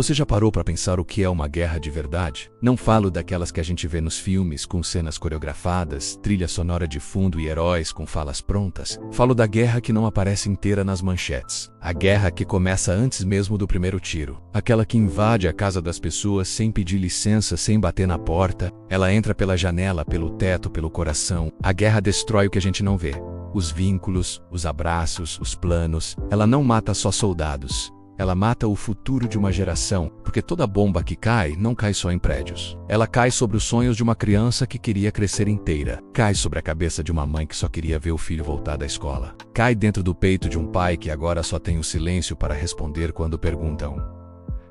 Você já parou para pensar o que é uma guerra de verdade? Não falo daquelas que a gente vê nos filmes, com cenas coreografadas, trilha sonora de fundo e heróis com falas prontas. Falo da guerra que não aparece inteira nas manchetes. A guerra que começa antes mesmo do primeiro tiro. Aquela que invade a casa das pessoas sem pedir licença, sem bater na porta. Ela entra pela janela, pelo teto, pelo coração. A guerra destrói o que a gente não vê. Os vínculos, os abraços, os planos. Ela não mata só soldados. Ela mata o futuro de uma geração, porque toda bomba que cai não cai só em prédios. Ela cai sobre os sonhos de uma criança que queria crescer inteira. Cai sobre a cabeça de uma mãe que só queria ver o filho voltar da escola. Cai dentro do peito de um pai que agora só tem o silêncio para responder quando perguntam: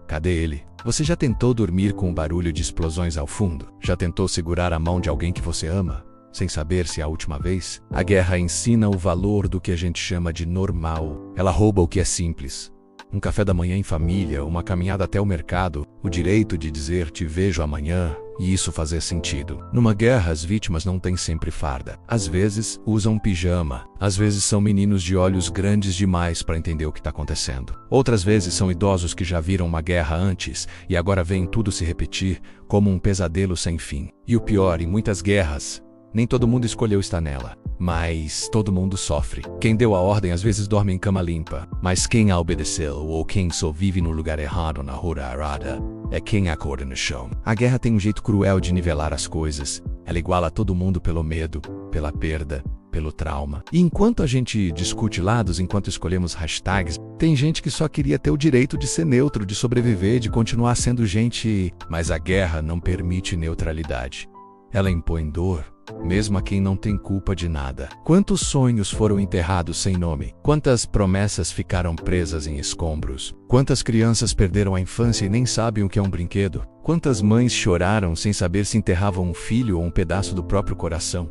cadê ele? Você já tentou dormir com o barulho de explosões ao fundo? Já tentou segurar a mão de alguém que você ama, sem saber se é a última vez? A guerra ensina o valor do que a gente chama de normal. Ela rouba o que é simples. Um café da manhã em família, uma caminhada até o mercado, o direito de dizer te vejo amanhã, e isso fazer sentido. Numa guerra, as vítimas não têm sempre farda. Às vezes, usam pijama. Às vezes são meninos de olhos grandes demais para entender o que está acontecendo. Outras vezes são idosos que já viram uma guerra antes e agora veem tudo se repetir como um pesadelo sem fim. E o pior, em muitas guerras, nem todo mundo escolheu estar nela, mas todo mundo sofre. Quem deu a ordem às vezes dorme em cama limpa, mas quem a obedeceu ou quem só vive no lugar errado na rua errada é quem acorda no chão. A guerra tem um jeito cruel de nivelar as coisas. Ela iguala todo mundo pelo medo, pela perda, pelo trauma. E enquanto a gente discute lados, enquanto escolhemos hashtags, tem gente que só queria ter o direito de ser neutro, de sobreviver, de continuar sendo gente. Mas a guerra não permite neutralidade. Ela impõe dor, mesmo a quem não tem culpa de nada. Quantos sonhos foram enterrados sem nome? Quantas promessas ficaram presas em escombros? Quantas crianças perderam a infância e nem sabem o que é um brinquedo? Quantas mães choraram sem saber se enterravam um filho ou um pedaço do próprio coração?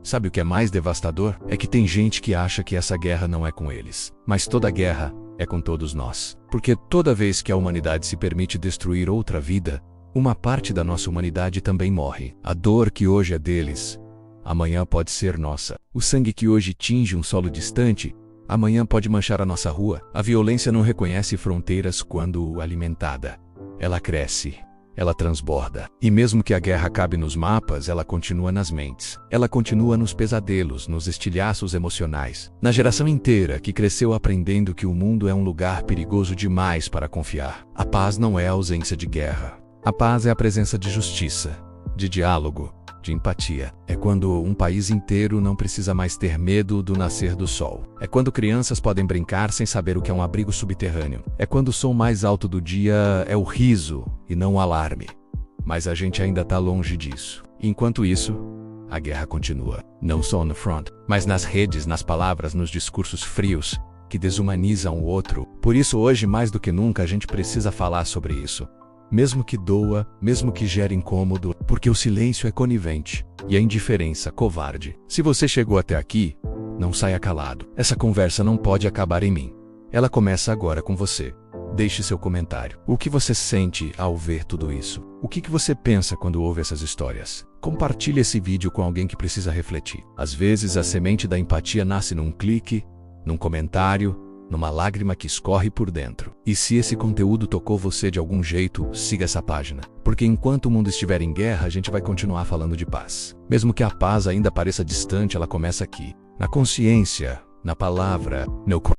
Sabe o que é mais devastador? É que tem gente que acha que essa guerra não é com eles. Mas toda guerra é com todos nós. Porque toda vez que a humanidade se permite destruir outra vida, uma parte da nossa humanidade também morre. A dor que hoje é deles, amanhã pode ser nossa. O sangue que hoje tinge um solo distante, amanhã pode manchar a nossa rua. A violência não reconhece fronteiras quando alimentada. Ela cresce, ela transborda. E mesmo que a guerra acabe nos mapas, ela continua nas mentes. Ela continua nos pesadelos, nos estilhaços emocionais. Na geração inteira que cresceu aprendendo que o mundo é um lugar perigoso demais para confiar. A paz não é a ausência de guerra. A paz é a presença de justiça, de diálogo, de empatia. É quando um país inteiro não precisa mais ter medo do nascer do sol. É quando crianças podem brincar sem saber o que é um abrigo subterrâneo. É quando o som mais alto do dia é o riso e não o alarme. Mas a gente ainda está longe disso. Enquanto isso, a guerra continua. Não só no front, mas nas redes, nas palavras, nos discursos frios, que desumanizam o outro. Por isso hoje, mais do que nunca, a gente precisa falar sobre isso. Mesmo que doa, mesmo que gere incômodo, porque o silêncio é conivente e a indiferença covarde. Se você chegou até aqui, não saia calado. Essa conversa não pode acabar em mim. Ela começa agora com você. Deixe seu comentário. O que você sente ao ver tudo isso? O que você pensa quando ouve essas histórias? Compartilhe esse vídeo com alguém que precisa refletir. Às vezes a semente da empatia nasce num clique, num comentário, numa lágrima que escorre por dentro. E se esse conteúdo tocou você de algum jeito, siga essa página. Porque enquanto o mundo estiver em guerra, a gente vai continuar falando de paz. Mesmo que a paz ainda pareça distante, ela começa aqui. Na consciência, na palavra, no